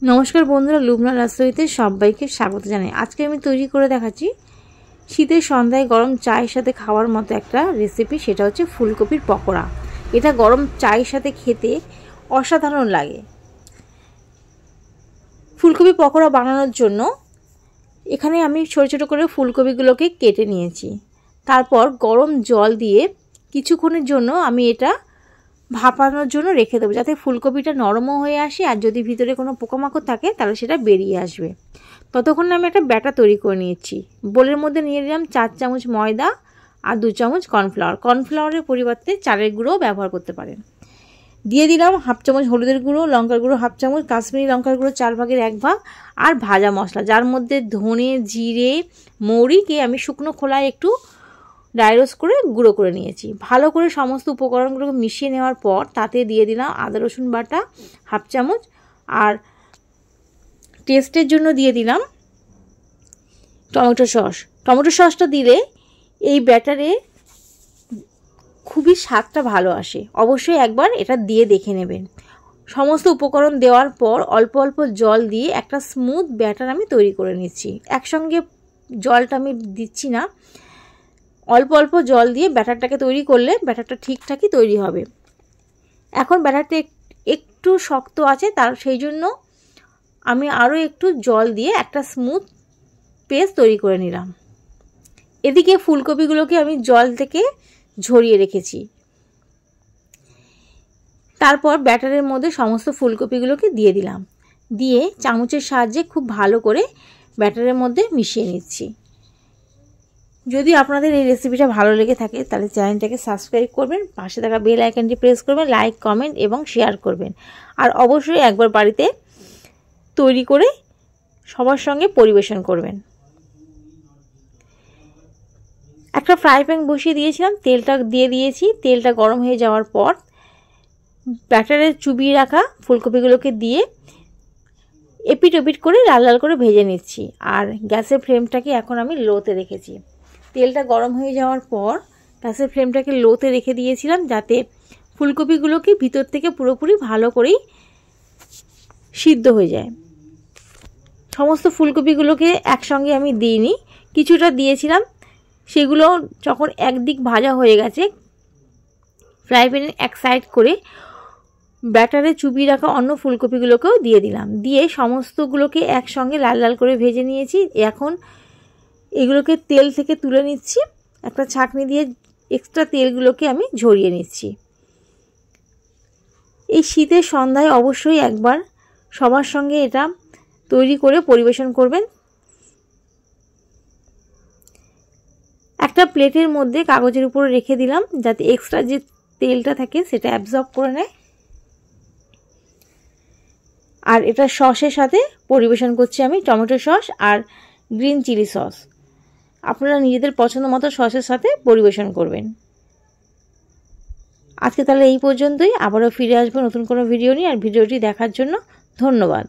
নমস্কার বন্ধুরা, লুবনা রাসোইতে সবাইকে স্বাগত জানাই। আজকে আমি তৈরি করে দেখাচ্ছি শীতের সন্ধ্যায় গরম চায়ের সাথে খাওয়ার মতো একটা রেসিপি। সেটা হচ্ছে ফুলকপির পকোড়া। এটা গরম চায়ের সাথে খেতে অসাধারণ লাগে। ফুলকপি পকোড়া বানানোর জন্য এখানে আমি ছোট ছোট করে ফুলকপিগুলোকে কেটে নিয়েছি। তারপর গরম জল দিয়ে কিছুক্ষণের জন্য আমি এটা ভাপানোর জন্য রেখে দেবো, যাতে ফুলকপিটা নরমও হয়ে আসে, আর যদি ভিতরে কোনো পোকামাকড় থাকে তাহলে সেটা বেরিয়ে আসবে। ততক্ষণে আমি একটা ব্যাটার তৈরি করে নিয়েছি। বোলের মধ্যে নিয়ে নিলাম 4 চামচ ময়দা আর 2 চামচ কর্নফ্লাওয়ার। কর্নফ্লাওয়ারের পরিবর্তে চালের গুঁড়োও ব্যবহার করতে পারেন। দিয়ে দিলাম 1/2 চামচ হলুদের গুঁড়ো, লঙ্কার গুঁড়ো 1/2 চামচ, কাশ্মীরি লঙ্কার গুঁড়ো 4 ভাগের 1 ভাগ, আর ভাজা মশলা, যার মধ্যে ধনে, জিরে, মৌরিকে আমি শুকনো খোলায় একটু ড্রাই রোস্ট করে গুঁড়ো করে নিয়েছি। ভালো করে সমস্ত উপকরণগুলোকে মিশিয়ে নেওয়ার পর তাতে দিয়ে দিলাম আদা রসুন বাটা 1/2 চামচ, আর টেস্টের জন্য দিয়ে দিলাম টমেটো সস। টমেটো সসটা দিলে এই ব্যাটারে খুবই স্বাদটা ভালো আসে। অবশ্যই একবার এটা দিয়ে দেখে নেবেন। সমস্ত উপকরণ দেওয়ার পর অল্প অল্প জল দিয়ে একটা স্মুথ ব্যাটার আমি তৈরি করে নিচ্ছি। একসঙ্গে জলটা আমি দিচ্ছি না, অল্প অল্প জল দিয়ে ব্যাটারটাকে তৈরি করলে ব্যাটারটা ঠিকঠাকই তৈরি হবে। এখন ব্যাটারটা একটু শক্ত আছে, তার সেই জন্য আমি আরও একটু জল দিয়ে একটা স্মুথ পেস্ট তৈরি করে নিলাম। এদিকে ফুলকপিগুলোকে আমি জল থেকে ঝরিয়ে রেখেছি। তারপর ব্যাটারের মধ্যে সমস্ত ফুলকপিগুলোকে দিয়ে দিলাম, দিয়ে চামচের সাহায্যে খুব ভালো করে ব্যাটারের মধ্যে মিশিয়ে নিচ্ছি। যদি আপনাদের এই রেসিপিটা ভালো লেগে থাকে তাহলে চ্যানেলটাকে সাবস্ক্রাইব করবেন, পাশে থাকা বেল আইকনটি প্রেস করবেন, লাইক, কমেন্ট এবং শেয়ার করবেন। আর অবশ্যই একবার বাড়িতে তৈরি করে সবার সঙ্গে পরিবেশন করবেন। একটা ফ্রাই প্যান বসিয়ে দিয়েছিলাম, তেলটা দিয়ে দিয়েছি। তেলটা গরম হয়ে যাওয়ার পর ব্যাটারে চুবিয়ে রাখা ফুলকপিগুলোকে দিয়ে এপিট ওপিট করে লাল লাল করে ভেজে নিচ্ছি। আর গ্যাসের ফ্লেমটাকে এখন আমি লোতে রেখেছি। তেলটা গরম হয়ে যাওয়ার পর গ্যাসের ফ্লেমটাকে লোতে রেখে দিয়েছিলাম, যাতে ফুলকপিগুলোকে ভিতর থেকে পুরোপুরি ভালো করেই সিদ্ধ হয়ে যায়। সমস্ত ফুলকপিগুলোকে একসঙ্গে আমি দিইনি, কিছুটা দিয়েছিলাম। সেগুলো যখন একদিক ভাজা হয়ে গেছে, ফ্রাই প্যানের এক সাইড করে ব্যাটারে চুবিয়ে রাখা অন্য ফুলকপিগুলোকেও দিয়ে দিলাম। দিয়ে সমস্তগুলোকে একসঙ্গে লাল লাল করে ভেজে নিয়েছি। এখন এগুলোকে তেল থেকে তুলে নিচ্ছি। একটা ছাঁকনি দিয়ে এক্সট্রা তেলগুলোকে আমি ঝরিয়ে নিচ্ছি। এই শীতের সন্ধ্যায় অবশ্যই একবার সবার সঙ্গে এটা তৈরি করে পরিবেশন করবেন। একটা প্লেটের মধ্যে কাগজের উপরে রেখে দিলাম, যাতে এক্সট্রা যে তেলটা থাকে সেটা অ্যাবজর্ব করে নেয়। আর এটা সসের সাথে পরিবেশন করছি আমি, টমেটো সস আর গ্রিন চিলি সস। আপনারা নিজেদের পছন্দ মতো সসের সাথে পরিবেশন করবেন। আজকে তাহলে এই পর্যন্তই। আবারও ফিরে আসবো নতুন কোনো ভিডিও নিয়ে। আর ভিডিওটি দেখার জন্য ধন্যবাদ।